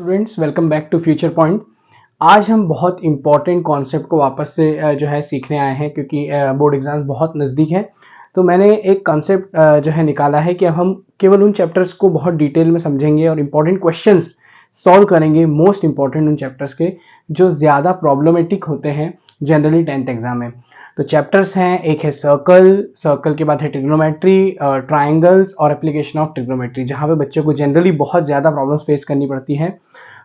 Students welcome back to future point. आज हम बहुत इंपॉर्टेंट कॉन्सेप्ट को वापस से जो है सीखने आए हैं क्योंकि बोर्ड एग्जाम्स बहुत नज़दीक हैं। तो मैंने एक कॉन्सेप्ट जो है निकाला है कि अब हम केवल उन चैप्टर्स को बहुत डिटेल में समझेंगे और इंपॉर्टेंट क्वेश्चंस सॉल्व करेंगे, मोस्ट इंपॉर्टेंट उन चैप्टर्स के जो ज़्यादा प्रॉब्लमेटिक होते हैं जनरली 10th एग्जाम में। तो चैप्टर्स हैं, एक है सर्कल के बाद है ट्रिग्नोमेट्री, ट्राइंगल्स और एप्लीकेशन ऑफ ट्रिग्नोमेट्री, जहाँ पे बच्चों को जनरली बहुत ज़्यादा प्रॉब्लम्स फेस करनी पड़ती हैं।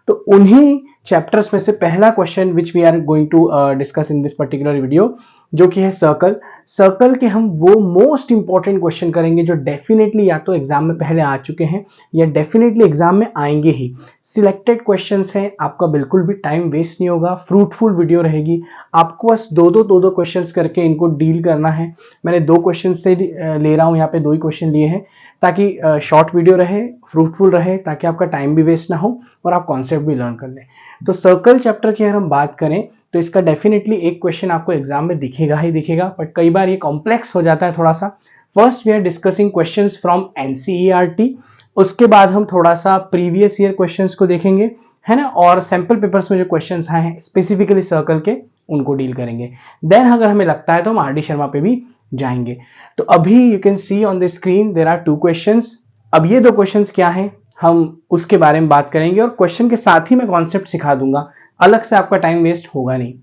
तो उन्हीं चैप्टर्स में से पहला question which we are going to discuss in this particular video, जो कि है सर्कल के हम वो मोस्ट इंपॉर्टेंट क्वेश्चन करेंगे जो डेफिनेटली या तो एग्जाम में पहले आ चुके हैं या डेफिनेटली एग्जाम में आएंगे ही। सिलेक्टेड क्वेश्चंस हैं, आपका बिल्कुल भी टाइम वेस्ट नहीं होगा, फ्रूटफुल वीडियो रहेगी। आपको बस दो क्वेश्चंस करके इनको डील करना है। मैंने 2 क्वेश्चन से ले रहा हूं, यहाँ पे 2 ही क्वेश्चन लिए हैं ताकि शॉर्ट वीडियो रहे, फ्रूटफुल रहे, ताकि आपका टाइम भी वेस्ट ना हो और आप कॉन्सेप्ट भी लर्न कर लें। तो सर्कल चैप्टर की अगर हम बात करें तो इसका डेफिनेटली एक क्वेश्चन आपको एग्जाम में दिखेगा ही दिखेगा, बट कई बार ये कॉम्प्लेक्स हो जाता है थोड़ा सा। First we are discussing questions from NCERT, उसके बाद हम थोड़ा सा प्रीवियस ईयर क्वेश्चंस को देखेंगे, है ना, और सैंपल पेपर्स में जो क्वेश्चंस आए हैं स्पेसिफिकली सर्कल के उनको डील करेंगे। देन अगर हमें लगता है तो हम आर डी शर्मा पे भी जाएंगे। तो अभी you can see on the screen there are 2 questions. अब ये 2 क्वेश्चंस क्या हैं हम उसके बारे में बात करेंगे और क्वेश्चन के साथ ही मैं कॉन्सेप्ट सिखा दूंगा, अलग से आपका टाइम वेस्ट होगा नहीं।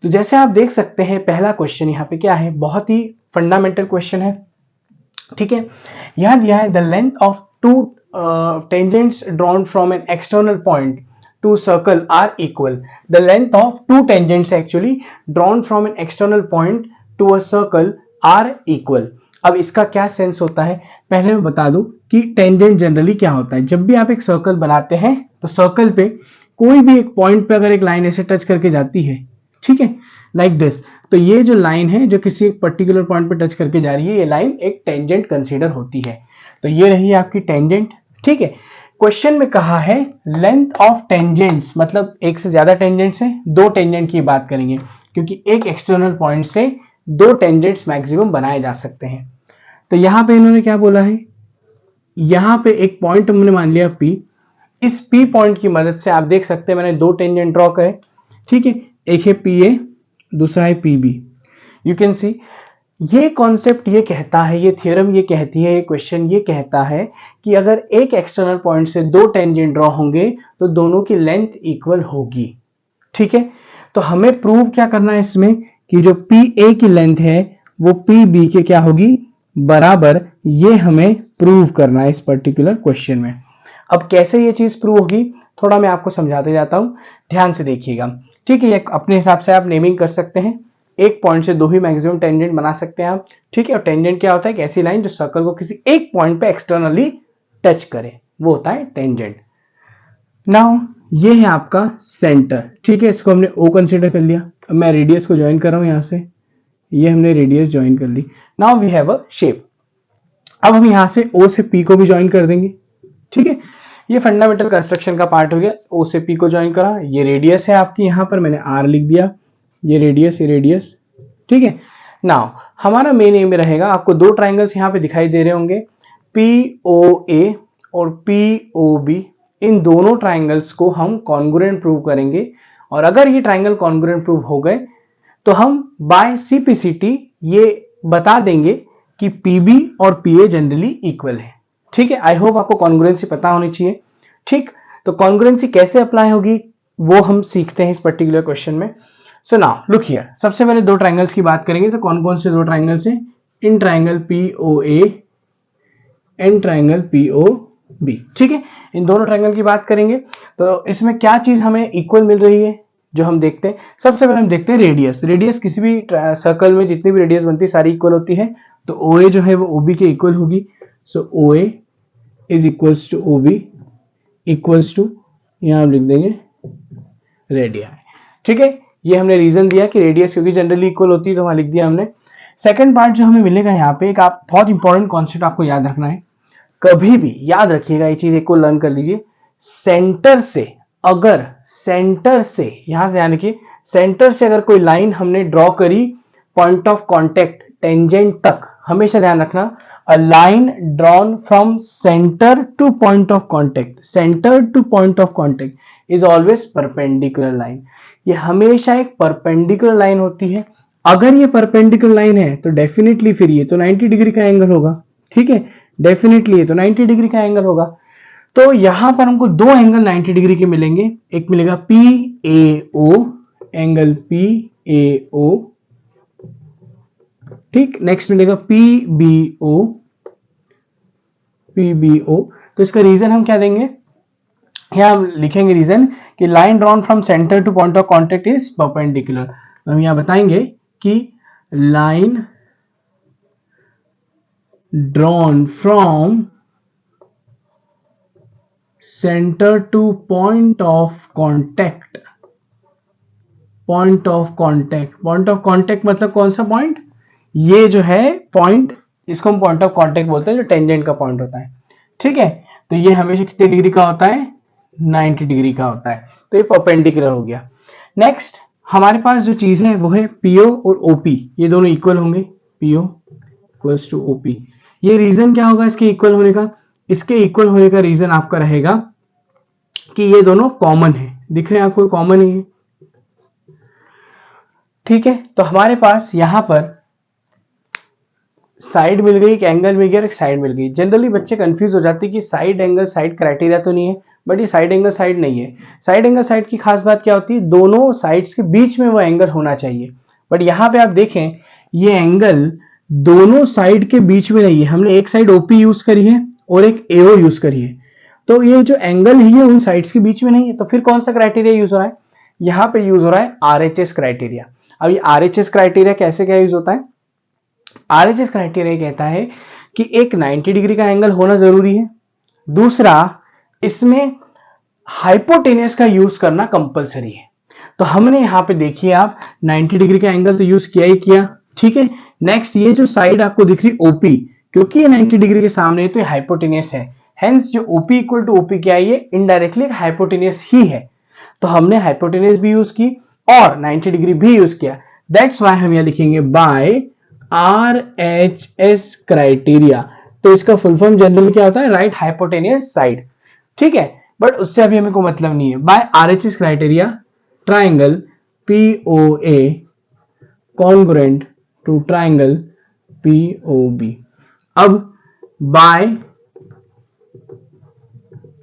तो जैसे आप देख सकते हैं पहला क्वेश्चन यहाँ पे क्या है, बहुत ही फंडामेंटल क्वेश्चन है, ठीक है। यहां दिया है the length of 2 tangents drawn from an external point to circle are equal. The length of 2 tangents actually drawn from an external point to a circle are equal. अब इसका क्या सेंस होता है, पहले मैं बता दूं कि टेंजेंट जनरली क्या होता है। जब भी आप एक सर्कल बनाते हैं तो सर्कल पे कोई भी एक पॉइंट पे अगर एक लाइन ऐसे टच करके जाती है, ठीक है, लाइक दिस, तो ये जो लाइन है जो किसी एक पर्टिकुलर पॉइंट पे टच करके जा रही है, ये लाइन एक टेंजेंट कंसीडर होती है। तो ये रही आपकी टेंजेंट, ठीक है। क्वेश्चन में कहा है लेंथ ऑफ टेंजेंट्स, मतलब एक से ज्यादा टेंजेंट्स है, 2 टेंजेंट की बात करेंगे क्योंकि एक एक्सटर्नल पॉइंट से 2 टेंजेंट्स मैक्सिमम बनाए जा सकते हैं। तो यहां पे इन्होंने क्या बोला है, यहां पे एक पॉइंट हमने मान लिया P। इस P पॉइंट की मदद से आप देख सकते हैं मैंने 2 टेंजेंट ड्रॉ करे, ठीक है, एक है PA, दूसरा है PB। यू कैन सी ये कॉन्सेप्ट ये कहता है, ये थ्योरम ये कहती है, ये क्वेश्चन ये कहता है कि अगर एक एक्सटर्नल पॉइंट से 2 टेंजेंट ड्रॉ होंगे तो दोनों की लेंथ इक्वल होगी, ठीक है। तो हमें प्रूव क्या करना है इसमें कि जो PA की लेंथ है वो PB के क्या होगी, बराबर, ये हमें प्रूव करना है इस पर्टिकुलर क्वेश्चन में। अब कैसे ये चीज प्रूव होगी थोड़ा मैं आपको समझाते जाता हूं, ध्यान से देखिएगा, ठीक है। ये अपने हिसाब से आप नेमिंग कर सकते हैं, एक पॉइंट से 2 ही मैक्सिमम टेंजेंट बना सकते हैं आप, ठीक है। और टेंजेंट क्या होता है, एक ऐसी लाइन जो सर्कल को किसी एक पॉइंट पे एक्सटर्नली टच करे, वो होता है टेंजेंट। नाउ ये है आपका सेंटर, ठीक है, इसको हमने O कंसीडर कर लिया। अब मैं रेडियस को ज्वाइन कर रहा हूं, यहां से ये हमने रेडियस ज्वाइन कर ली। Now we have a shape. अब हम यहां से O से P को भी ज्वाइन कर देंगे, ठीक है। ये फंडामेंटल कंस्ट्रक्शन का पार्ट हो गया, O से P को ज्वाइन करा, ये रेडियस है आपकी, यहां पर मैंने R लिख दिया, ये रेडियस, ठीक है। नाउ हमारा मेन एम रहेगा, आपको 2 ट्राइंगल्स यहां पे दिखाई दे रहे होंगे, POA और POB। इन दोनों ट्राइंगल्स को हम कॉन्ग्रुएंट प्रूव करेंगे और अगर ये ट्राइंगल कॉन्ग्रुएंट प्रूव हो गए तो हम बाय CPCT ये बता देंगे कि PB और PA जनरली इक्वल है, ठीक है। आई होप आपको कॉन्ग्रुएंसी पता होनी चाहिए, ठीक। तो कॉन्ग्रुएंसी कैसे अप्लाई होगी वो हम सीखते हैं इस पर्टिकुलर क्वेश्चन में। सो नाउ लुक हियर, सबसे पहले 2 ट्राइंगल्स की बात करेंगे। तो कौन कौन से 2 ट्राइंगल्स हैं, in triangle POA and triangle POB, ठीक है। इन दोनों ट्राइंगल की बात करेंगे तो इसमें क्या चीज हमें इक्वल मिल रही है जो हम देखते हैं, सबसे पहले हम देखते हैं रेडियस किसी भी सर्कल में जितनी भी रेडियस बनती है सारी इक्वल होती है, तो OA जो है वो OB के इक्वल होगी। So OA is equals to OB equals to, यहां हम लिख देंगे रेडियस, ठीक है। ये हमने रीजन दिया कि रेडियस क्योंकि जनरली इक्वल होती है तो वहां लिख दिया हमने। सेकंड पार्ट जो हमें मिलेगा यहाँ पे, एक आप बहुत इंपॉर्टेंट कॉन्सेप्ट आपको याद रखना है, कभी भी याद रखिएगा ये चीज, एक को लर्न कर लीजिए। सेंटर से अगर यहां से ध्यान रखिए, सेंटर से अगर कोई लाइन हमने ड्रॉ करी पॉइंट ऑफ कांटेक्ट टेंजेंट तक, हमेशा ध्यान रखना, a line drawn from centre two point of contact, centre two point of contact is always perpendicular line. ये हमेशा एक परपेंडिकुलर लाइन होती है। अगर ये परपेंडिकुलर लाइन है तो डेफिनेटली फिर ये तो 90 डिग्री का एंगल होगा, ठीक है, डेफिनेटली ये तो 90 डिग्री का एंगल होगा। तो यहां पर हमको दो एंगल 90 डिग्री के मिलेंगे, एक मिलेगा P A O, angle P A O, ठीक, नेक्स्ट मिलेगा P B O, P B O. तो इसका रीजन हम क्या देंगे, यहां हम लिखेंगे रीजन कि line drawn from centre two point of contact is perpendicular. हम यहां बताएंगे कि line drawn from centre two point of contact, point of contact, point of contact मतलब कौन सा पॉइंट, ये जो है पॉइंट, इसको हम पॉइंट ऑफ कॉन्टेक्ट बोलते हैं, जो टेंजेंट का पॉइंट होता है, ठीक है। तो ये हमेशा कितने डिग्री का होता है, 90 डिग्री का होता है। तो ये परपेंडिकुलर हो गया। नेक्स्ट हमारे पास जो चीज है वो है पीओ और ओपी, ये दोनों इक्वल होंगे, पीओ इक्वल्स टू ओपी। ये रीजन क्या होगा इसके इक्वल होने का, इसके इक्वल होने का रीजन आपका रहेगा कि ये दोनों कॉमन है, दिख रहे हैं आपको, कॉमन ही है, ठीक है। तो हमारे पास यहां पर साइड मिल गई, एक एंगल मिल गया, एक साइड मिल गई। जनरली बच्चे कंफ्यूज हो जाते हैं कि साइड एंगल साइड क्राइटेरिया तो नहीं है, बट ये साइड एंगल साइड नहीं है। साइड एंगल साइड की खास बात क्या होती है, दोनों साइड्स के बीच में वो एंगल होना चाहिए, बट यहां पे आप देखें ये एंगल दोनों साइड के बीच में नहीं है, हमने एक साइड ओपी यूज करी है और एक एओ यूज करी है, तो ये जो एंगल है उन साइड्स के बीच में नहीं है। तो फिर कौन सा क्राइटेरिया यूज हो रहा है, यहां पे यूज हो रहा है आरएचएस क्राइटेरिया। अब ये आरएचएस क्राइटेरिया कैसे क्या यूज होता है, आरएचएस क्राइटेरिया कहता है कि एक 90 डिग्री का एंगल होना जरूरी है, दूसरा इसमें हाइपोटेनियस का यूज करना कंपलसरी है। तो हमने यहां पे देखिए आप 90 डिग्री का एंगल तो यूज किया ही किया, ठीक है। नेक्स्ट ये जो साइड आपको दिख रही ओपी, क्योंकि ये 90 डिग्री के सामने है तो ये हाइपोटेनियस है, हेंस जो ओपी इक्वल टू ओपी क्या है, ये इनडायरेक्टली हाइपोटेनियस ही है। तो हमने हाइपोटेनियस भी यूज की और 90 डिग्री भी यूज किया, दैट्स वाई हम यहां लिखेंगे बाय RHS क्राइटेरिया। तो इसका फुल फॉर्म जनरली क्या होता है, राइट हाइपोटेनियस साइड, ठीक है, बट उससे अभी हमें को मतलब नहीं है। By RHS criteria triangle POA congruent to triangle POB। अब बाय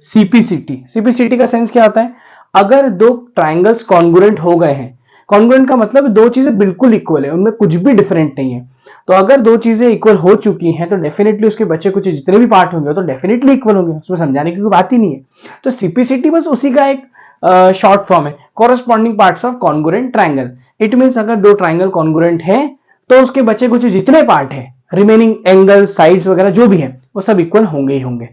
CPCT का सेंस क्या होता है, अगर दो ट्राइंगल्स कॉन्ग्रुएंट हो गए हैं, कॉन्ग्रुएंट का मतलब दो चीजें बिल्कुल इक्वल है, उनमें कुछ भी डिफरेंट नहीं है। तो अगर दो चीजें इक्वल हो चुकी हैं तो डेफिनेटली उसके बचे कुछ जितने भी पार्ट होंगे तो डेफिनेटली इक्वल होंगे, उसमें समझाने की कोई बात ही नहीं है। तो सीपीसीटी बस उसी का एक शॉर्ट फॉर्म है, corresponding parts of congruent triangle. It means अगर दो ट्राइंगल कॉन्ग्रुएंट है तो उसके बचे कुछ जितने पार्ट है, रिमेनिंग एंगल साइड्स वगैरह जो भी है वो सब इक्वल होंगे ही होंगे,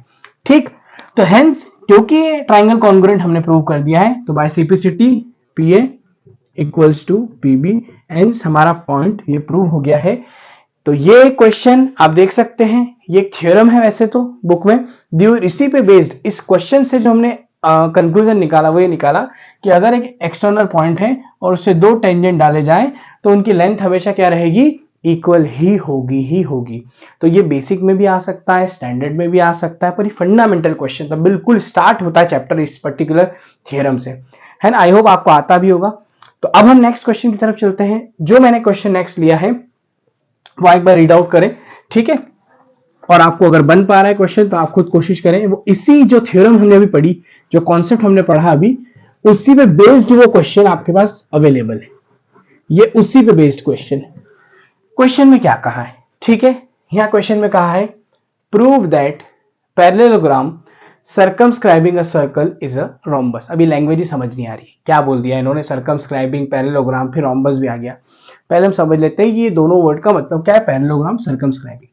ठीक। तो हेंस क्योंकि ट्राइंगल कॉन्ग्रुएंट हमने प्रूव कर दिया है तो by CPCT PA equals to PB, hence हमारा पॉइंट ये प्रूव हो गया है। तो ये क्वेश्चन आप देख सकते हैं, ये एक थ्योरम है वैसे तो बुक में दी हुई, इसी पे बेस्ड इस क्वेश्चन से जो हमने कंक्लूजन निकाला वो ये निकाला कि अगर एक एक्सटर्नल पॉइंट है और उससे दो टेंजेंट डाले जाएं तो उनकी लेंथ हमेशा क्या रहेगी, इक्वल ही होगी। तो ये बेसिक में भी आ सकता है, स्टैंडर्ड में भी आ सकता है, पर ये फंडामेंटल क्वेश्चन था, बिल्कुल स्टार्ट होता है चैप्टर इस पर्टिकुलर थ्योरम से, है ना। आई होप आपको आता भी होगा। तो अब हम नेक्स्ट क्वेश्चन की तरफ चलते हैं। जो मैंने क्वेश्चन नेक्स्ट लिया है वो एक बार रीड आउट करें, ठीक है, और आपको अगर बन पा रहा है क्वेश्चन तो आप खुद कोशिश करें। वो इसी जो थ्योरम हमने अभी पढ़ी, जो कॉन्सेप्ट हमने पढ़ा अभी, उसी पे बेस्ड वो क्वेश्चन आपके पास अवेलेबल है, ये उसी पे बेस्ड क्वेश्चन है। क्वेश्चन में क्या कहा है, ठीक है, यहां क्वेश्चन में कहा है prove that parallelogram circumscribing a circle is a rhombus. अभी लैंग्वेज ही समझ नहीं आ रही, क्या बोल दिया इन्होंने, सर्कमस्क्राइबिंग पैरेललोग्राम फिर रोम्बस भी आ गया। पहले हम समझ लेते हैं कि ये दोनों वर्ड का मतलब क्या है, पैरेललोग्राम सर्कमस्क्राइबिंग।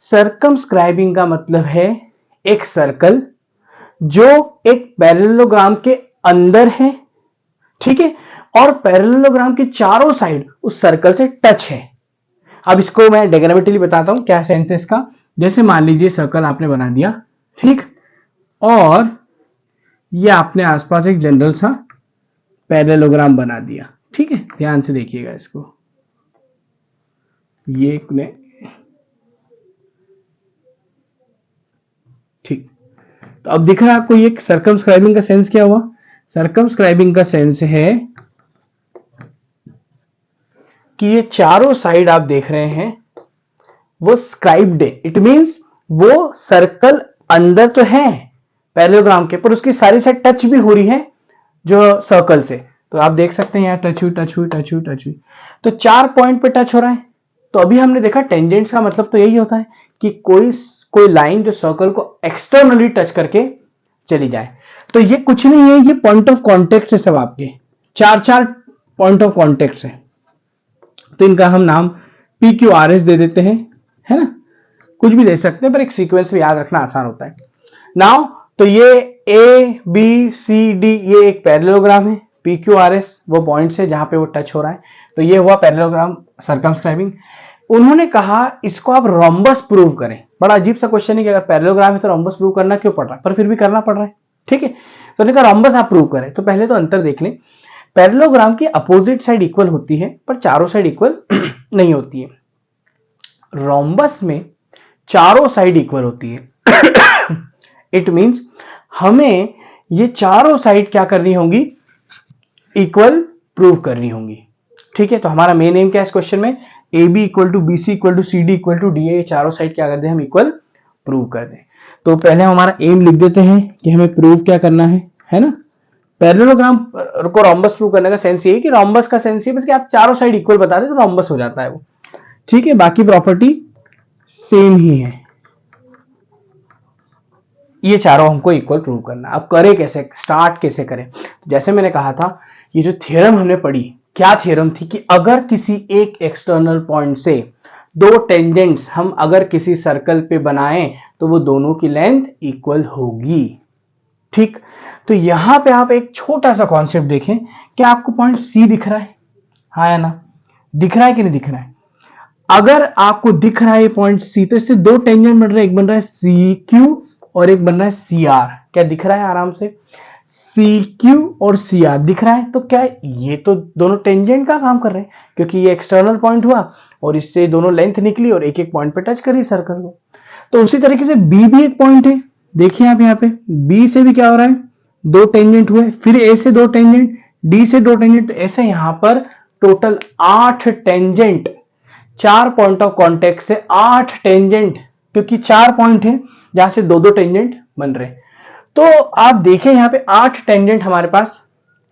सर्कमस्क्राइबिंग का मतलब है एक सर्कल जो एक पैरेललोग्राम के अंदर है, ठीक है, और पैरेललोग्राम के चारों साइड उस सर्कल से टच है। अब इसको मैं डायग्रामेटिकली बताता हूं क्या सेंस है इसका। जैसे मान लीजिए सर्कल आपने बना दिया, ठीक, और ये आपने आसपास एक जनरल सा पैरेललोग्राम बना दिया, ठीक है, ध्यान से देखिएगा इसको। ये तो अब दिख रहा है आपको ये सर्कमस्क्राइबिंग का सेंस क्या हुआ? सर्कमस्क्राइबिंग का सेंस है कि ये चारों साइड आप देख रहे हैं वो स्क्राइब्ड है। इट मींस वो सर्कल अंदर तो है पैरेललोग्राम के, पर उसकी सारी साइड टच भी हो रही है जो सर्कल से। तो आप देख सकते हैं यहाँ टच हुई टच हुई टच हुई टच हुई, तो 4 पॉइंट पे टच हो रहा है। तो अभी हमने देखा टेंजेंट्स का मतलब तो यही होता है कि कोई लाइन जो सर्कल को एक्सटर्नली टच करके चली जाए। तो ये कुछ नहीं है, ये पॉइंट ऑफ कॉन्टेक्ट है सब आपके, 4 पॉइंट ऑफ कॉन्टेक्ट है। तो इनका हम नाम PQRS दे देते हैं, है ना, कुछ भी दे सकते हैं पर एक सीक्वेंस में याद रखना आसान होता है। नाउ तो ये ABCD ये एक पैरेललोग्राम है, PQRS वो पॉइंट्स है जहां पे वो टच हो रहा है। तो ये हुआ पैरेललोग्राम सर्कमस्क्राइबिंग। उन्होंने कहा इसको आप रोम्बस प्रूव करें। बड़ा अजीब सा क्वेश्चन है कि अगर पैरेललोग्राम है तो रोम्बस प्रूव करना क्यों पड़ रहा है, पर फिर भी करना पड़ रहा है, ठीक है। तो उन्होंने कहा रोम्बस आप प्रूव करें। तो पहले तो अंतर देख लें, पैरेललोग्राम की अपोजिट साइड इक्वल होती है पर चारों साइड इक्वल नहीं होती है। रोम्बस में चारों साइड इक्वल होती है। इट मींस हमें ये चारों साइड क्या करनी होंगी, इक्वल प्रूव करनी होंगी, ठीक है। तो हमारा मेन एम क्या है इस क्वेश्चन में, AB equal to BC equal to CD equal to DA, ये चारों साइड क्या कर दें हम, इक्वल प्रूव कर दें। तो पहले हम हमारा एम लिख देते हैं कि हमें प्रूव क्या करना है ना। पैरेललोग्राम को रोम्बस प्रूव करने का सेंस ये है कि रोम्बस का सेंस ये बस कि आप चारों साइड इक्वल बता दें तो रोम्बस हो जाता है वो, ठीक है। बाकी प्रॉपर्टी सेम ही है, ये चारों हमको इक्वल प्रूव करना। अब करें कैसे, स्टार्ट कैसे करें? जैसे मैंने कहा था, ये जो थ्योरम हमने पढ़ी, क्या थ्योरम थी कि अगर किसी एक एक्सटर्नल पॉइंट से दो टेंजेंट्स हम अगर किसी सर्कल पे बनाएं तो वो दोनों की लेंथ इक्वल होगी, ठीक। तो यहां पे आप एक छोटा सा कॉन्सेप्ट देखें, क्या आपको पॉइंट C दिख रहा है, हाँ या ना, दिख रहा है कि नहीं दिख रहा है? अगर आपको दिख रहा है ये पॉइंट C, तो इससे दो टेंजेंट बन रहे हैं, एक बन रहा है CQ और एक बन रहा है CR। क्या दिख रहा है आराम से, CQ और CR दिख रहा है। तो क्या ये तो दोनों टेंजेंट का काम कर रहे हैं, क्योंकि ये एक्सटर्नल पॉइंट हुआ और इससे दोनों लेंथ निकली और एक एक पॉइंट पे टच करी सर्कल को। तो उसी तरीके से B भी एक पॉइंट है, देखिए आप यहाँ पे B से भी क्या हो रहा है, दो टेंजेंट हुए, फिर A से दो टेंजेंट, D से दो टेंजेंट, तो ऐसे यहां पर total 8 tangent, 4 point of contact से 8 टेंजेंट, क्योंकि 4 पॉइंट है जहां से दो दो टेंजेंट बन रहे हैं। तो आप देखें यहां पे 8 टेंजेंट हमारे पास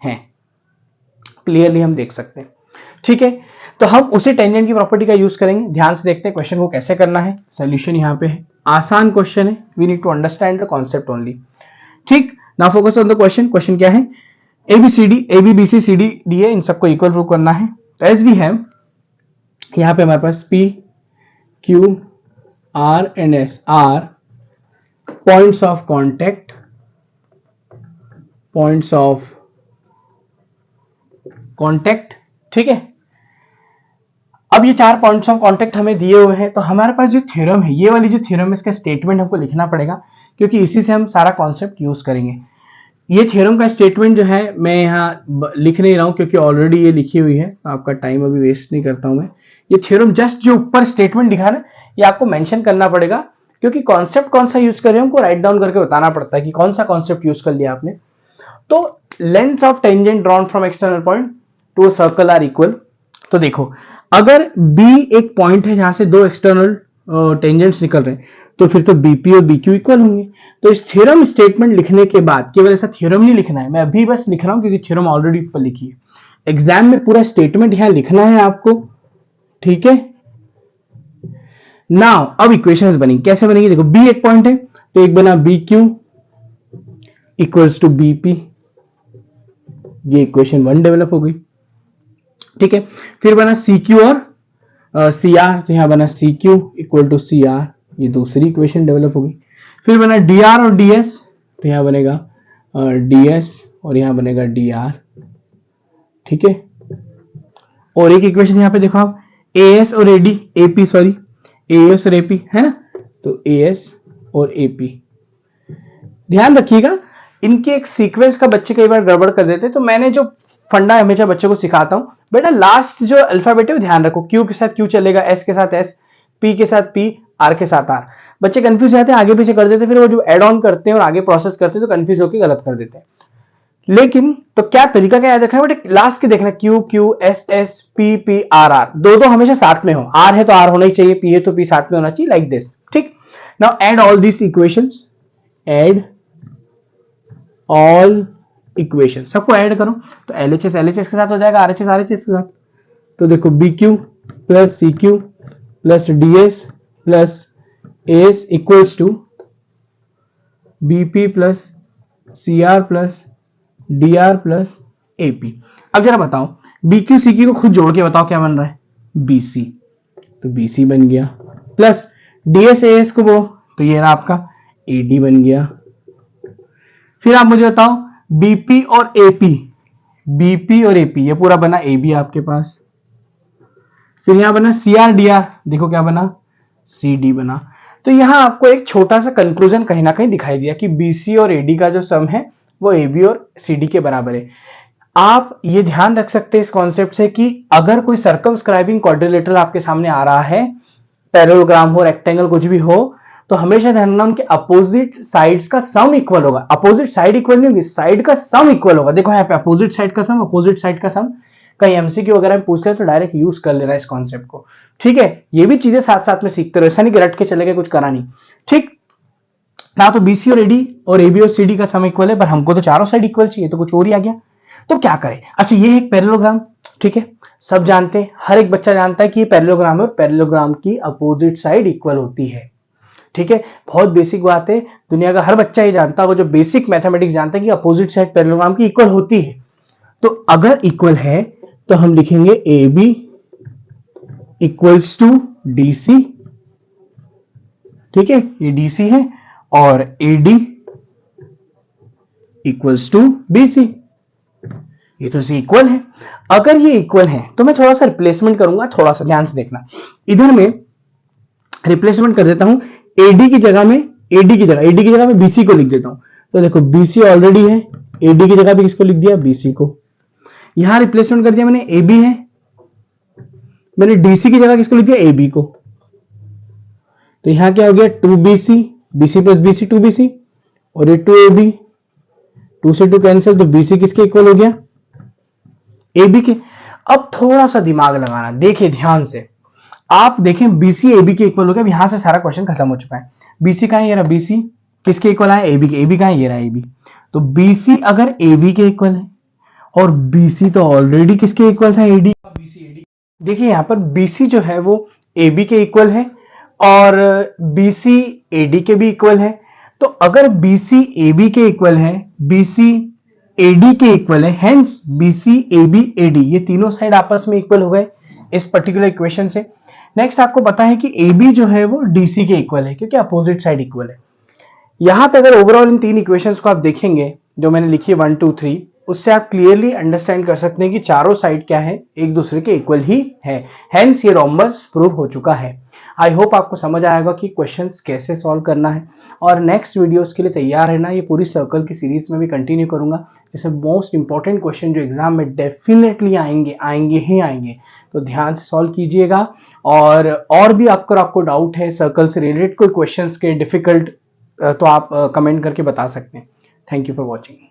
हैं, क्लियरली हम देख सकते हैं, ठीक है। तो हम उसी टेंजेंट की प्रॉपर्टी का यूज करेंगे। ध्यान से देखते हैं क्वेश्चन को कैसे करना है। सोल्यूशन यहां पे है, आसान क्वेश्चन है, we need to understand the concept only, ठीक। Now focus on the question. Question क्या है, AB BC CD DA इन सबको इक्वल प्रूव करना है। तो एज वी हैव यहां पे हमारे पास P Q R and S are points of contact, ठीक है। अब ये 4 पॉइंट्स ऑफ कांटेक्ट हमें दिए हुए हैं, तो हमारे पास जो थ्योरम है, ये वाली जो थ्योरम है, इसका स्टेटमेंट हमको लिखना पड़ेगा, क्योंकि इसी से हम सारा कॉन्सेप्ट यूज करेंगे। ये थ्योरम का स्टेटमेंट जो है मैं यहाँ लिख नहीं रहा हूं, क्योंकि ऑलरेडी ये लिखी हुई है, आपका टाइम अभी वेस्ट नहीं करता हूं मैं। ये थ्योरम जस्ट जो ऊपर स्टेटमेंट लिखा है ये आपको मेंशन करना पड़ेगा, क्योंकि कॉन्सेप्ट कौन सा यूज कर रहे हैं हमको राइट डाउन करके बताना पड़ता है कि कौन सा कॉन्सेप्ट यूज कर लिया आपने। तो length of tangent drawn from external point to a circle are equal. तो देखो, अगर B एक पॉइंट है जहां से दो एक्सटर्नल टेंजेंट्स निकल रहे हैं, तो फिर तो BP और BQ इक्वल होंगे। तो इस थ्योरम स्टेटमेंट लिखने के बाद केवल ऐसा थ्योरम नहीं लिखना है, मैं अभी बस लिख रहा हूं क्योंकि थ्योरम ऑलरेडी ऊपर लिखी है। एग्जाम में पूरा स्टेटमेंट यहां लिखना है आपको, ठीक है। नाउ अब इक्वेशंस बनेंगी, कैसे बनेगी देखो, B एक पॉइंट है तो एक बना BQ इक्वल्स टू BP, ये इक्वेशन 1 डेवलप हो गई, ठीक है। फिर बना CQ और CR, तो यहां बना CQ इक्वल टू CR, ये दूसरी इक्वेशन डेवलप हो गई। फिर बना DR और DS, तो यहां बनेगा DS और यहां बनेगा DR, ठीक है। और एक इक्वेशन यहां पे देखो आप, AS और AP सॉरी, AS और AP है ना, तो AS और AP। ध्यान रखिएगा, इनके एक सीक्वेंस का बच्चे कई बार गड़बड़ कर देते हैं, तो मैंने जो फंडा हमेशा बच्चों को सिखाता हूं, बेटा लास्ट जो अल्फाबेट है वो ध्यान रखो, Q के साथ Q चलेगा, S के साथ S, P के साथ P, R के साथ R। बच्चे कंफ्यूज जाते हैं, आगे पीछे कर देते हैं, फिर वो जो एड ऑन करते हैं और आगे प्रोसेस करते हैं तो कंफ्यूज होकर गलत कर देते हैं। लेकिन तो क्या तरीका क्या याद रखना है बेटे, लास्ट के देखना Q Q S S P P R R, दो हमेशा साथ में हो, आर है तो आर होना ही चाहिए, पी है तो पी साथ में होना चाहिए, लाइक दिस। ठीक, now add all this equations, add all equation, सबको ऐड करो तो एलएचएस एलएचएस के साथ हो जाएगा, आरएचएस आरएचएस के साथ। तो देखो B Q plus C Q plus DS plus S equals to BP plus C R plus D R plus AP. अब जरा बताओ बी क्यू सी क्यू को खुद जोड़ के बताओ क्या बन रहा है, बीसी, तो बीसी बन गया, प्लस डीएस एस को वो तो ये रहा आपका एडी बन गया। फिर आप मुझे बताओ बीपी और एपी, बीपी और एपी ये पूरा बना एबी आपके पास। फिर यहां बना सीआर डीआर, देखो क्या बना सीडी बना। तो यहां आपको एक छोटा सा कंक्लूजन कहीं ना कहीं दिखाई दिया कि बीसी और एडी का जो सम है वो एबी और सीडी के बराबर है। आप ये ध्यान रख सकते हैं इस कॉन्सेप्ट से कि अगर कोई सर्कमस्क्राइबिंग क्वाड्रिलेटरल आपके सामने आ रहा है, पैरेललोग्राम हो, रेक्टेंगल कुछ भी हो, तो हमेशा ध्यान रखना उनके अपोजिट साइड्स का सम इक्वल होगा। अपोजिट साइड इक्वल नहीं होगी, साइड का सम इक्वल होगा। देखो यहाँ पे अपोजिट साइड का सम, अपोजिट साइड का सम, कहीं एमसीक्यू वगैरह में पूछ ले तो डायरेक्ट यूज कर लेना इस कॉन्सेप्ट को। ठीक है, ये भी चीजें साथ साथ में सीखते रहो, ऐसा नहीं कि रट के चले गए कुछ करा नहीं। ठीक ना, तो बीसी और एडी और एबी और सीडी का सम इक्वल है, पर हमको तो चारों साइड इक्वल चाहिए, तो कुछ और ही आ गया। तो क्या करें, अच्छा ये है एक पैरेललोग्राम, ठीक है, सब जानते हैं, हर एक बच्चा जानता है कि ये पैरेललोग्राम है और पैरेललोग्राम की अपोजिट साइड इक्वल होती है। ठीक है, बहुत बेसिक बात है, दुनिया का हर बच्चा ये जानता होगा जो बेसिक मैथमेटिक्स जानता है कि अपोजिट साइड पैरेललोग्राम की इक्वल होती है। तो अगर इक्वल है तो हम लिखेंगे A B equals to D C. ठीक है, ये डी सी है और A D equals to B C, ये तो सी इक्वल है। अगर ये इक्वल है तो मैं थोड़ा सा रिप्लेसमेंट करूंगा, थोड़ा सा ध्यान से देखना, इधर में रिप्लेसमेंट कर देता हूं, एडी की जगह में मैं बीसी को लिख देता हूं। तो देखो बीसी ऑलरेडी है, एडी की जगह भी किसको लिख दिया, बीसी को। यहां रिप्लेसमेंट कर दिया मैंने, एबी है, मैंने डीसी की जगह किसको लिख दिया, एबी को। तो यहां क्या हो गया, 2BC, BC plus BC 2BC, और ये 2AB, 2 से 2 कैंसिल, तो BC किसके इक्वल हो गया, AB के। अब थोड़ा सा दिमाग लगाना, देखिए ध्यान से, आप देखें BC AB के इक्वल हो गया, यहां से सारा क्वेश्चन खत्म हो चुका है। BC का है, ये रहा BC, किसके इक्वल है, AB के। AB का है, ये रहा AB। तो BC अगर AB के इक्वल है और BC तो ऑलरेडी किसके इक्वल था, AD। देखिए यहां पर BC जो है वो AB के इक्वल है और BC AD के भी इक्वल है। तो अगर BC AB के इक्वल है, BC AD के इक्वल है, हेंस BC AB AD ये तीनों साइड आपस में इक्वल हो गए इस पर्टिकुलर इक्वेशन से। नेक्स्ट आपको पता है कि AB जो है वो DC के इक्वल है क्योंकि अपोजिट साइड इक्वल है। यहां पे अगर ओवरऑल इन तीन इक्वेशंस को आप देखेंगे जो मैंने लिखी है 1 2 3, उससे आप क्लियरली अंडरस्टैंड कर सकते हैं कि चारों साइड क्या है, एक दूसरे के इक्वल ही है, हेंस ये रोम्बस प्रूव हो चुका है। आई होप आपको समझ आएगा कि क्वेश्चंस कैसे सॉल्व करना है, और नेक्स्ट वीडियोस के लिए तैयार रहना। ये पूरी सर्कल की सीरीज में भी कंटिन्यू करूंगा, जैसे मोस्ट इंपॉर्टेंट क्वेश्चन जो एग्जाम में डेफिनेटली आएंगे ही आएंगे, तो ध्यान से सॉल्व कीजिएगा। और भी आपको डाउट है सर्कल से रिलेटेड कोई क्वेश्चंस के डिफिकल्ट, तो आप कमेंट करके बता सकते हैं। Thank you for watching.